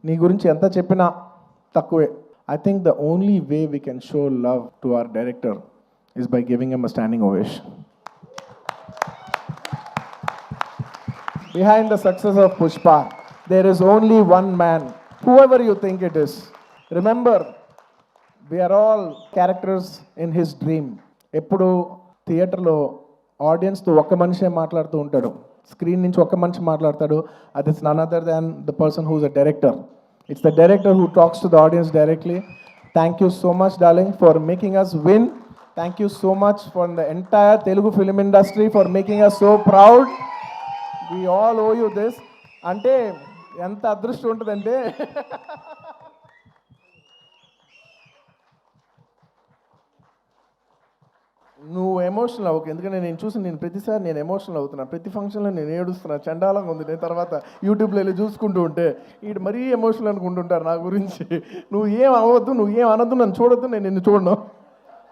నీ గురించి ఎంత చెప్పినా తక్కువే. I think the only way we can show love to our director is by giving M a standing ovation. Behind the success of Pushpa, there is only one man, whoever you think it is. Remember, we are all characters in his dream. ఎప్పుడు థియేటర్లో ఆడియన్స్తో ఒక్క మనిషే మాట్లాడుతూ ఉంటాడు, screen నుంచి ఒక్క మనిషి మాట్లాడతాడు. అది it's none other than the person who's a director. It's the director who talks to the audience directly. Thank you so much darling for making us win. Thank you so much for the entire Telugu film industry for making us so proud. We all owe you this. అంటే ఎంత అదృష్టం ఉంటుందంటే నువ్వు emotional అవ్వకు, ఎందుకంటే నేను చూసి నేను ప్రతిసారి నేను ఎమోషనల్ అవుతున్నా, ప్రతి ఫంక్షన్లో నేను ఏడుస్తున్నా, చండాలంగా ఉంది. నేను తర్వాత యూట్యూబ్లో వెళ్ళి చూసుకుంటూ ఉంటే వీడు మరీ ఎమోషనల్ అనుకుంటుంటారు నా గురించి. నువ్వు ఏం అవ్వద్దు, నువ్వు ఏం అనొద్దు, నన్ను చూడొద్దు, నేను నిన్ను చూడను.